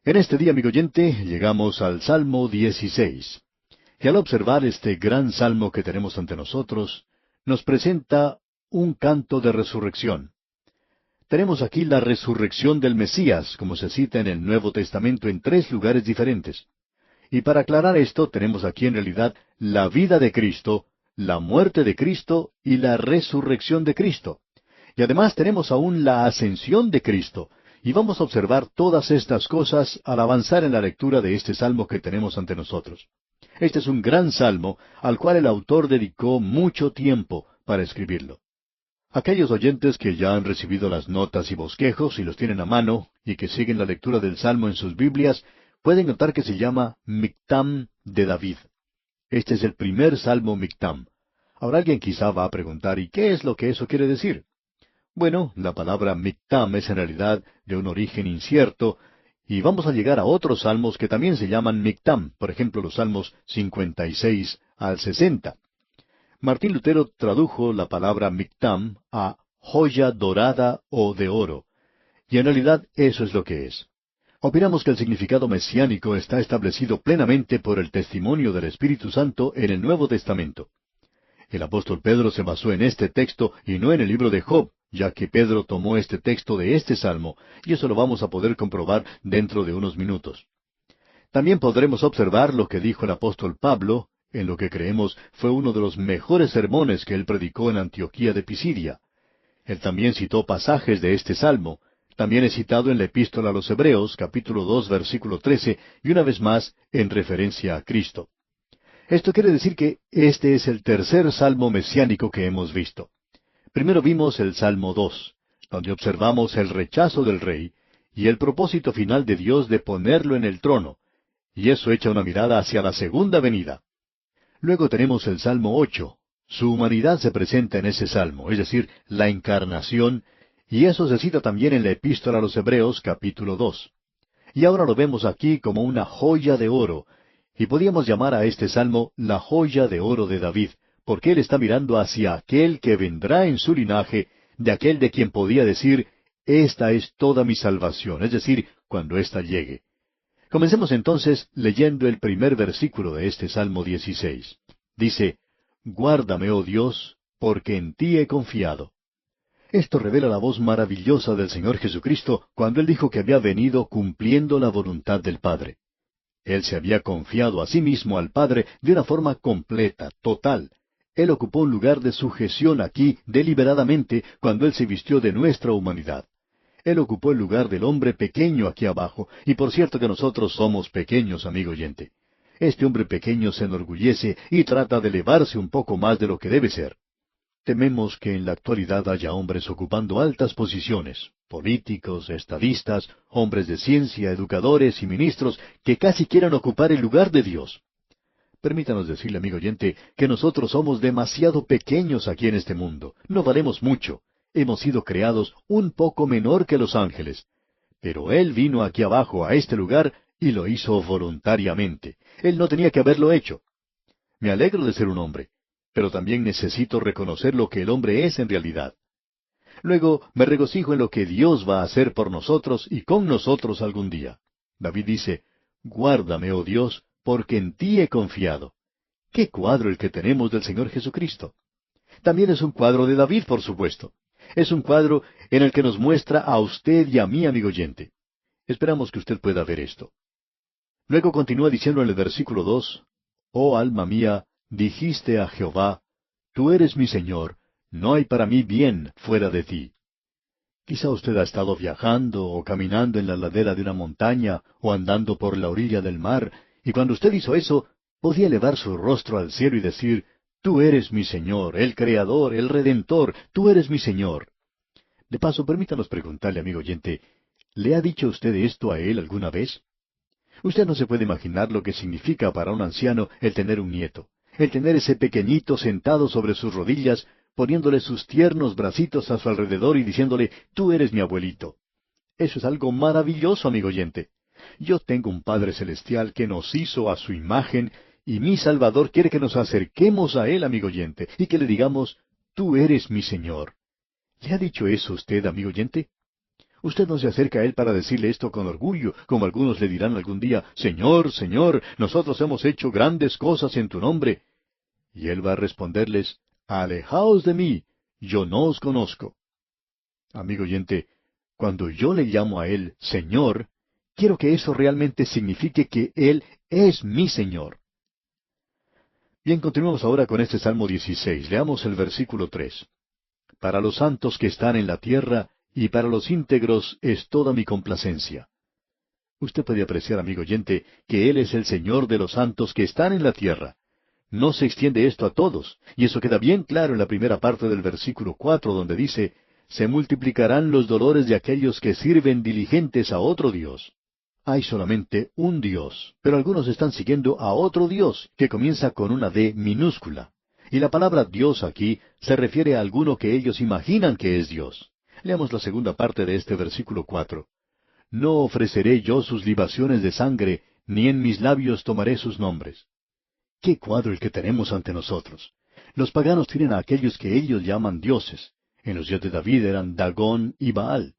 En este día, amigo oyente, llegamos al Salmo 16. Y al observar este gran salmo que tenemos ante nosotros, nos presenta un canto de resurrección. Tenemos aquí la resurrección del Mesías, como se cita en el Nuevo Testamento en tres lugares diferentes. Y para aclarar esto, tenemos aquí en realidad la vida de Cristo, la muerte de Cristo y la resurrección de Cristo. Y además tenemos aún la ascensión de Cristo. Y vamos a observar todas estas cosas al avanzar en la lectura de este salmo que tenemos ante nosotros. Este es un gran salmo al cual el autor dedicó mucho tiempo para escribirlo. Aquellos oyentes que ya han recibido las notas y bosquejos y los tienen a mano y que siguen la lectura del salmo en sus Biblias, pueden notar que se llama Mictam de David. Este es el primer salmo Mictam. Ahora alguien quizá va a preguntar, ¿y qué es lo que eso quiere decir? Bueno, la palabra Mictam es en realidad de un origen incierto, y vamos a llegar a otros salmos que también se llaman Mictam, por ejemplo los salmos 56 al 60. Martín Lutero tradujo la palabra Mictam a joya dorada o de oro, y en realidad eso es lo que es. Opinamos que el significado mesiánico está establecido plenamente por el testimonio del Espíritu Santo en el Nuevo Testamento. El apóstol Pedro se basó en este texto y no en el libro de Job, ya que Pedro tomó este texto de este salmo, y eso lo vamos a poder comprobar dentro de unos minutos. También podremos observar lo que dijo el apóstol Pablo, en lo que creemos fue uno de los mejores sermones que él predicó en Antioquía de Pisidia. Él también citó pasajes de este salmo. También es citado en la Epístola a los Hebreos, capítulo 2, versículo 13, y una vez más en referencia a Cristo. Esto quiere decir que este es el tercer salmo mesiánico que hemos visto. Primero vimos el Salmo 2, donde observamos el rechazo del rey y el propósito final de Dios de ponerlo en el trono, y eso echa una mirada hacia la segunda venida. Luego tenemos el Salmo 8. Su humanidad se presenta en ese salmo, es decir, la encarnación, y eso se cita también en la Epístola a los Hebreos, capítulo 2. Y ahora lo vemos aquí como una joya de oro, y podríamos llamar a este salmo la joya de oro de David, porque él está mirando hacia aquel que vendrá en su linaje, de aquel de quien podía decir, esta es toda mi salvación, es decir, cuando ésta llegue. Comencemos entonces leyendo el primer versículo de este Salmo 16. Dice, Guárdame, oh Dios, porque en ti he confiado. Esto revela la voz maravillosa del Señor Jesucristo cuando Él dijo que había venido cumpliendo la voluntad del Padre. Él se había confiado a sí mismo al Padre de una forma completa, total. Él ocupó un lugar de sujeción aquí deliberadamente cuando Él se vistió de nuestra humanidad. Él ocupó el lugar del hombre pequeño aquí abajo, y por cierto que nosotros somos pequeños, amigo oyente. Este hombre pequeño se enorgullece y trata de elevarse un poco más de lo que debe ser. Tememos que en la actualidad haya hombres ocupando altas posiciones, políticos, estadistas, hombres de ciencia, educadores y ministros, que casi quieran ocupar el lugar de Dios. Permítanos decirle, amigo oyente, que nosotros somos demasiado pequeños aquí en este mundo. No valemos mucho. Hemos sido creados un poco menor que los ángeles. Pero Él vino aquí abajo a este lugar y lo hizo voluntariamente. Él no tenía que haberlo hecho. Me alegro de ser un hombre, pero también necesito reconocer lo que el hombre es en realidad. Luego me regocijo en lo que Dios va a hacer por nosotros y con nosotros algún día. David dice, Guárdame, oh Dios, porque en ti he confiado. ¡Qué cuadro el que tenemos del Señor Jesucristo! También es un cuadro de David, por supuesto. Es un cuadro en el que nos muestra a usted y a mí, amigo oyente. Esperamos que usted pueda ver esto. Luego continúa diciendo en el versículo 2, Oh alma mía, dijiste a Jehová, Tú eres mi Señor, no hay para mí bien fuera de ti. Quizá usted ha estado viajando o caminando en la ladera de una montaña o andando por la orilla del mar, y cuando usted hizo eso, podía elevar su rostro al cielo y decir, Tú eres mi Señor, el Creador, el Redentor, tú eres mi Señor. De paso, permítanos preguntarle, amigo oyente, ¿le ha dicho usted esto a él alguna vez? Usted no se puede imaginar lo que significa para un anciano el tener un nieto, el tener ese pequeñito sentado sobre sus rodillas, poniéndole sus tiernos bracitos a su alrededor y diciéndole, tú eres mi abuelito. Eso es algo maravilloso, amigo oyente. Yo tengo un Padre Celestial que nos hizo a su imagen, y mi Salvador quiere que nos acerquemos a Él, amigo oyente, y que le digamos, tú eres mi Señor. ¿Le ha dicho eso usted, amigo oyente? Usted no se acerca a Él para decirle esto con orgullo, como algunos le dirán algún día, Señor, Señor, nosotros hemos hecho grandes cosas en tu nombre. Y Él va a responderles, Alejaos de mí, yo no os conozco. Amigo oyente, cuando yo le llamo a Él Señor, quiero que eso realmente signifique que Él es mi Señor. Bien, continuamos ahora con este Salmo 16. Leamos el versículo 3. Para los santos que están en la tierra, y para los íntegros es toda mi complacencia. Usted puede apreciar, amigo oyente, que Él es el Señor de los santos que están en la tierra. No se extiende esto a todos, y eso queda bien claro en la primera parte del versículo 4, donde dice, se multiplicarán los dolores de aquellos que sirven diligentes a otro Dios. Hay solamente un Dios, pero algunos están siguiendo a otro Dios, que comienza con una D minúscula. Y la palabra Dios aquí se refiere a alguno que ellos imaginan que es Dios. Leamos la segunda parte de este versículo 4. No ofreceré yo sus libaciones de sangre, ni en mis labios tomaré sus nombres. ¡Qué cuadro el que tenemos ante nosotros! Los paganos tienen a aquellos que ellos llaman dioses. En los días de David eran Dagón y Baal.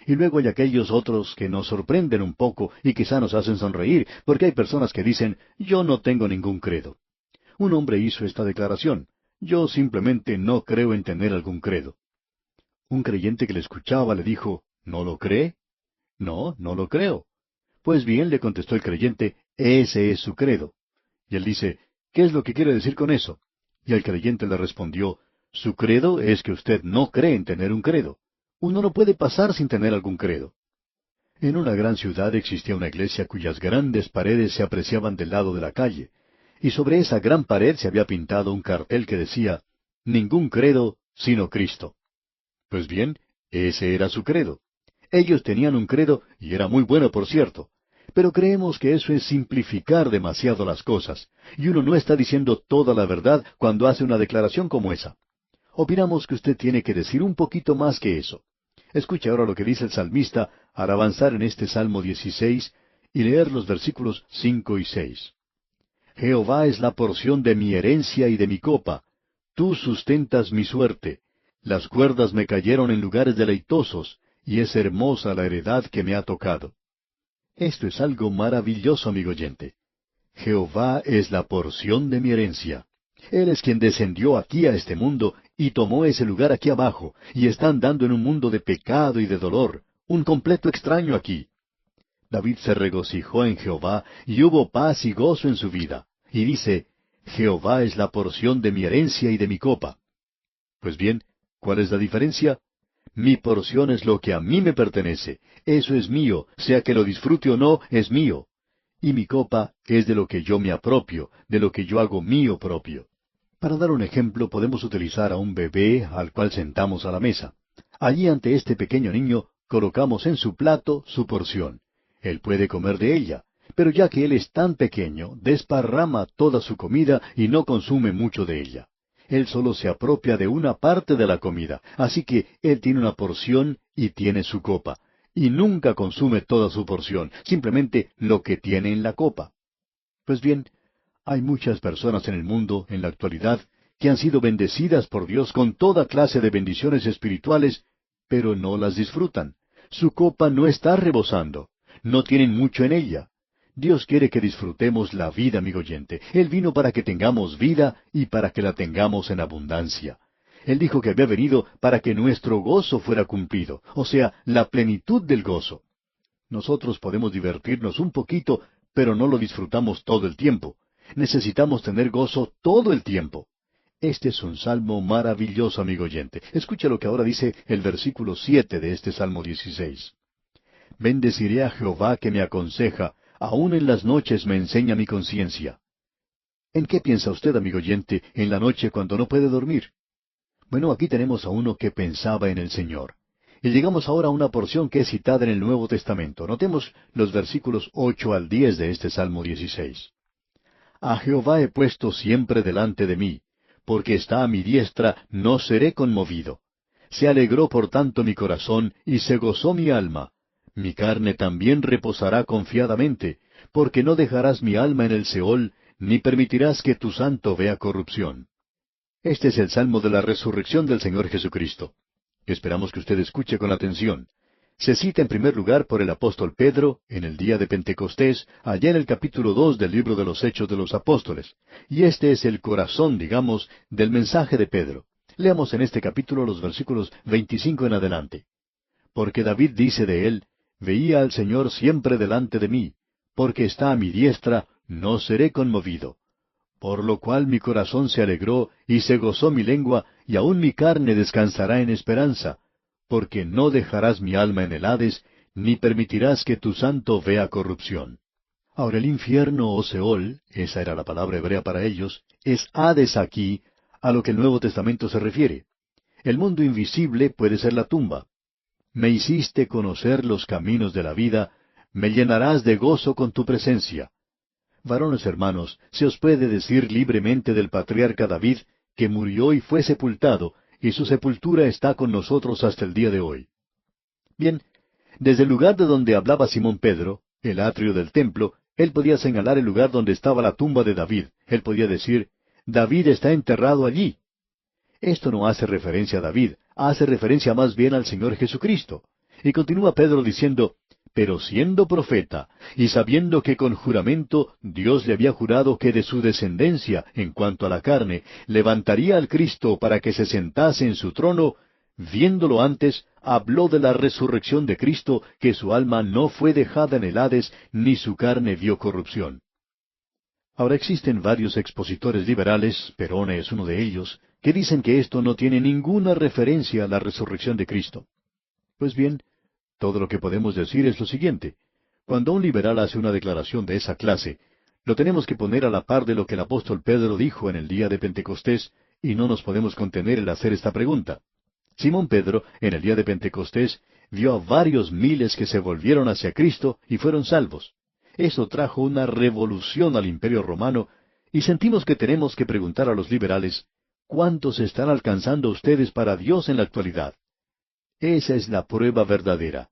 Y luego hay aquellos otros que nos sorprenden un poco y quizá nos hacen sonreír, porque hay personas que dicen, yo no tengo ningún credo. Un hombre hizo esta declaración, yo simplemente no creo en tener algún credo. Un creyente que le escuchaba le dijo, ¿no lo cree? No, no lo creo. Pues bien, le contestó el creyente, ese es su credo. Y él dice, ¿qué es lo que quiere decir con eso? Y el creyente le respondió, su credo es que usted no cree en tener un credo. Uno no puede pasar sin tener algún credo. En una gran ciudad existía una iglesia cuyas grandes paredes se apreciaban del lado de la calle, y sobre esa gran pared se había pintado un cartel que decía, ningún credo sino Cristo. Pues bien, ese era su credo. Ellos tenían un credo, y era muy bueno, por cierto. Pero creemos que eso es simplificar demasiado las cosas, y uno no está diciendo toda la verdad cuando hace una declaración como esa. Opinamos que usted tiene que decir un poquito más que eso. Escuche ahora lo que dice el salmista al avanzar en este Salmo 16 y leer los versículos 5 y 6. Jehová es la porción de mi herencia y de mi copa. Tú sustentas mi suerte. Las cuerdas me cayeron en lugares deleitosos, y es hermosa la heredad que me ha tocado. Esto es algo maravilloso, amigo oyente. Jehová es la porción de mi herencia. Él es quien descendió aquí a este mundo y tomó ese lugar aquí abajo, y está andando en un mundo de pecado y de dolor, un completo extraño aquí. David se regocijó en Jehová, y hubo paz y gozo en su vida. Y dice, Jehová es la porción de mi herencia y de mi copa. Pues bien, ¿cuál es la diferencia? Mi porción es lo que a mí me pertenece. Eso es mío, sea que lo disfrute o no, es mío. Y mi copa es de lo que yo me apropio, de lo que yo hago mío propio. Para dar un ejemplo, podemos utilizar a un bebé al cual sentamos a la mesa. Allí ante este pequeño niño colocamos en su plato su porción. Él puede comer de ella, pero ya que él es tan pequeño, desparrama toda su comida y no consume mucho de ella. Él solo se apropia de una parte de la comida, así que él tiene una porción y tiene su copa, y nunca consume toda su porción, simplemente lo que tiene en la copa. Pues bien, hay muchas personas en el mundo, en la actualidad, que han sido bendecidas por Dios con toda clase de bendiciones espirituales, pero no las disfrutan. Su copa no está rebosando. No tienen mucho en ella. Dios quiere que disfrutemos la vida, amigo oyente. Él vino para que tengamos vida y para que la tengamos en abundancia. Él dijo que había venido para que nuestro gozo fuera cumplido, o sea, la plenitud del gozo. Nosotros podemos divertirnos un poquito, pero no lo disfrutamos todo el tiempo. Necesitamos tener gozo todo el tiempo. Este es un salmo maravilloso, amigo oyente. Escucha lo que ahora dice el versículo 7 de este Salmo 16. Bendeciré a Jehová que me aconseja, aun en las noches me enseña mi conciencia. ¿En qué piensa usted, amigo oyente, en la noche cuando no puede dormir? Bueno, aquí tenemos a uno que pensaba en el Señor. Y llegamos ahora a una porción que es citada en el Nuevo Testamento. Notemos los versículos 8 al 10 de este Salmo 16. A Jehová he puesto siempre delante de mí, porque está a mi diestra, no seré conmovido. Se alegró por tanto mi corazón, y se gozó mi alma. Mi carne también reposará confiadamente, porque no dejarás mi alma en el Seol, ni permitirás que tu santo vea corrupción. Este es el salmo de la resurrección del Señor Jesucristo. Esperamos que usted escuche con atención. Se cita en primer lugar por el apóstol Pedro en el día de Pentecostés, allá en el capítulo 2 del libro de los Hechos de los Apóstoles. Y este es el corazón, digamos, del mensaje de Pedro. Leamos en este capítulo los versículos 25 en adelante. Porque David dice de él, veía al Señor siempre delante de mí, porque está a mi diestra, no seré conmovido. Por lo cual mi corazón se alegró, y se gozó mi lengua, y aun mi carne descansará en esperanza, porque no dejarás mi alma en el Hades, ni permitirás que tu santo vea corrupción. Ahora el infierno o Seol, esa era la palabra hebrea para ellos, es Hades aquí, a lo que el Nuevo Testamento se refiere. El mundo invisible puede ser la tumba. Me hiciste conocer los caminos de la vida, me llenarás de gozo con tu presencia. Varones hermanos, se os puede decir libremente del patriarca David, que murió y fue sepultado, y su sepultura está con nosotros hasta el día de hoy. Bien, desde el lugar de donde hablaba Simón Pedro, el atrio del templo, él podía señalar el lugar donde estaba la tumba de David. Él podía decir, David está enterrado allí. Esto no hace referencia a David, hace referencia más bien al Señor Jesucristo. Y continúa Pedro diciendo, pero siendo profeta, y sabiendo que con juramento Dios le había jurado que de su descendencia, en cuanto a la carne, levantaría al Cristo para que se sentase en su trono, viéndolo antes, habló de la resurrección de Cristo, que su alma no fue dejada en el Hades, ni su carne vio corrupción. Ahora existen varios expositores liberales, Perone es uno de ellos, que dicen que esto no tiene ninguna referencia a la resurrección de Cristo. Pues bien, todo lo que podemos decir es lo siguiente. Cuando un liberal hace una declaración de esa clase, lo tenemos que poner a la par de lo que el apóstol Pedro dijo en el día de Pentecostés, y no nos podemos contener el hacer esta pregunta. Simón Pedro, en el día de Pentecostés, vio a varios miles que se volvieron hacia Cristo y fueron salvos. Eso trajo una revolución al Imperio Romano, y sentimos que tenemos que preguntar a los liberales, ¿cuántos están alcanzando ustedes para Dios en la actualidad? Esa es la prueba verdadera.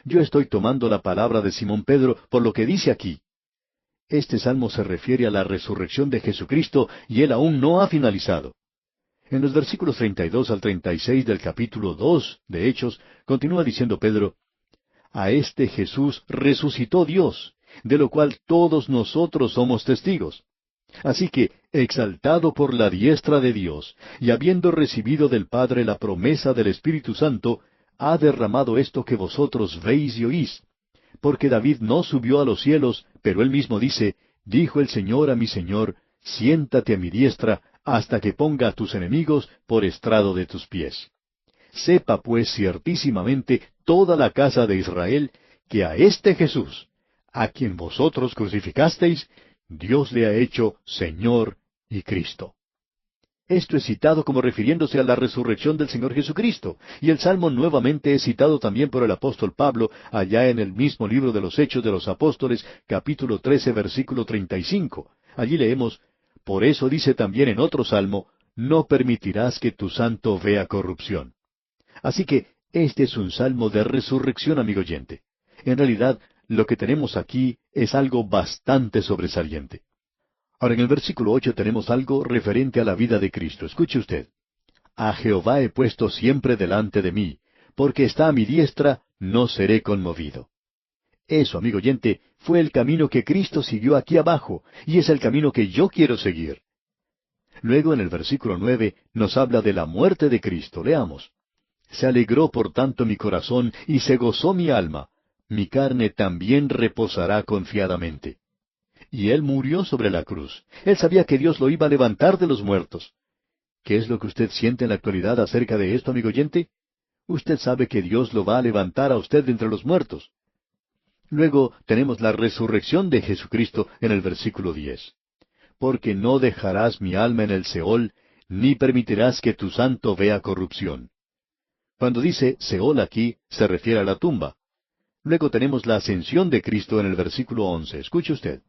Yo estoy tomando la palabra de Simón Pedro por lo que dice aquí. Este salmo se refiere a la resurrección de Jesucristo y él aún no ha finalizado. En los versículos 32 al 36 del capítulo 2 de Hechos, continúa diciendo Pedro, a este Jesús resucitó Dios, de lo cual todos nosotros somos testigos. Así que, exaltado por la diestra de Dios, y habiendo recibido del Padre la promesa del Espíritu Santo, ha derramado esto que vosotros veis y oís. Porque David no subió a los cielos, pero él mismo dice, dijo el Señor a mi Señor, siéntate a mi diestra, hasta que ponga a tus enemigos por estrado de tus pies. Sepa pues ciertísimamente toda la casa de Israel, que a este Jesús, a quien vosotros crucificasteis, Dios le ha hecho Señor y Cristo. Esto es citado como refiriéndose a la resurrección del Señor Jesucristo, y el Salmo nuevamente es citado también por el apóstol Pablo, allá en el mismo libro de los Hechos de los Apóstoles, capítulo 13, versículo 35. Allí leemos, por eso dice también en otro salmo, no permitirás que tu santo vea corrupción. Así que este es un salmo de resurrección, amigo oyente. En realidad, lo que tenemos aquí es algo bastante sobresaliente. Ahora en el versículo 8 tenemos algo referente a la vida de Cristo. Escuche usted. A Jehová he puesto siempre delante de mí, porque está a mi diestra, no seré conmovido. Eso, amigo oyente, fue el camino que Cristo siguió aquí abajo, y es el camino que yo quiero seguir. Luego en el versículo 9 nos habla de la muerte de Cristo. Leamos. Se alegró por tanto mi corazón, y se gozó mi alma. Mi carne también reposará confiadamente. Y él murió sobre la cruz. Él sabía que Dios lo iba a levantar de los muertos. ¿Qué es lo que usted siente en la actualidad acerca de esto, amigo oyente? Usted sabe que Dios lo va a levantar a usted de entre los muertos. Luego tenemos la resurrección de Jesucristo en el versículo 10. Porque no dejarás mi alma en el Seol, ni permitirás que tu santo vea corrupción. Cuando dice Seol aquí, se refiere a la tumba. Luego tenemos la ascensión de Cristo en el versículo 11. Escuche usted.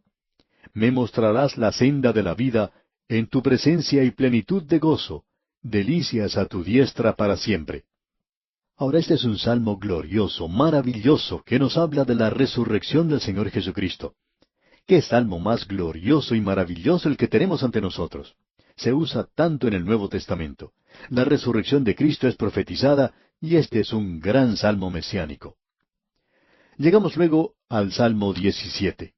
Me mostrarás la senda de la vida, en tu presencia y plenitud de gozo, delicias a tu diestra para siempre. Ahora este es un salmo glorioso, maravilloso, que nos habla de la resurrección del Señor Jesucristo. ¿Qué salmo más glorioso y maravilloso el que tenemos ante nosotros? Se usa tanto en el Nuevo Testamento. La resurrección de Cristo es profetizada, y este es un gran salmo mesiánico. Llegamos luego al Salmo 17.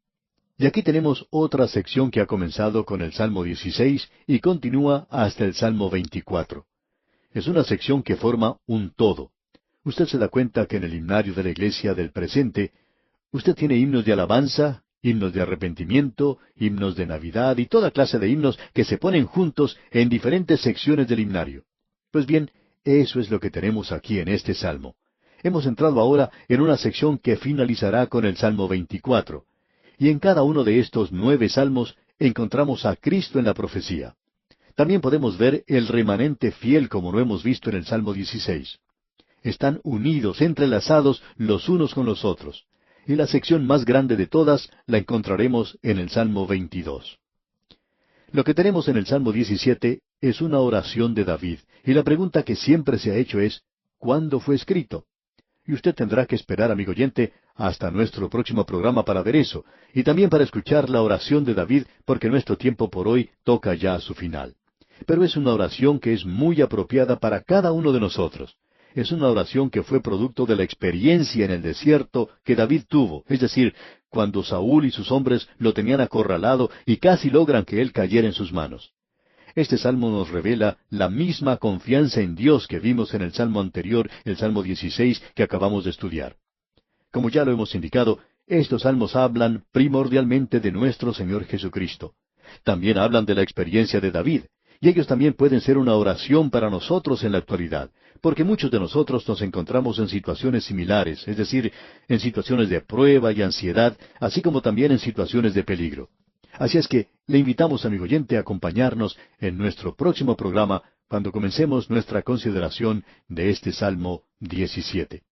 Y aquí tenemos otra sección que ha comenzado con el Salmo 16 y continúa hasta el Salmo 24. Es una sección que forma un todo. Usted se da cuenta que en el himnario de la iglesia del presente, usted tiene himnos de alabanza, himnos de arrepentimiento, himnos de Navidad y toda clase de himnos que se ponen juntos en diferentes secciones del himnario. Pues bien, eso es lo que tenemos aquí en este Salmo. Hemos entrado ahora en una sección que finalizará con el Salmo 24. Y en cada uno de estos 9 salmos encontramos a Cristo en la profecía. También podemos ver el remanente fiel como lo hemos visto en el Salmo 16. Están unidos, entrelazados los unos con los otros. Y la sección más grande de todas la encontraremos en el Salmo 22. Lo que tenemos en el Salmo 17 es una oración de David, y la pregunta que siempre se ha hecho es, ¿cuándo fue escrito? Y usted tendrá que esperar, amigo oyente, hasta nuestro próximo programa para ver eso, y también para escuchar la oración de David, porque nuestro tiempo por hoy toca ya a su final. Pero es una oración que es muy apropiada para cada uno de nosotros. Es una oración que fue producto de la experiencia en el desierto que David tuvo, es decir, cuando Saúl y sus hombres lo tenían acorralado y casi logran que él cayera en sus manos. Este salmo nos revela la misma confianza en Dios que vimos en el salmo anterior, el Salmo 16, que acabamos de estudiar. Como ya lo hemos indicado, estos salmos hablan primordialmente de nuestro Señor Jesucristo. También hablan de la experiencia de David, y ellos también pueden ser una oración para nosotros en la actualidad, porque muchos de nosotros nos encontramos en situaciones similares, es decir, en situaciones de prueba y ansiedad, así como también en situaciones de peligro. Así es que le invitamos, amigo oyente, a acompañarnos en nuestro próximo programa cuando comencemos nuestra consideración de este Salmo 17.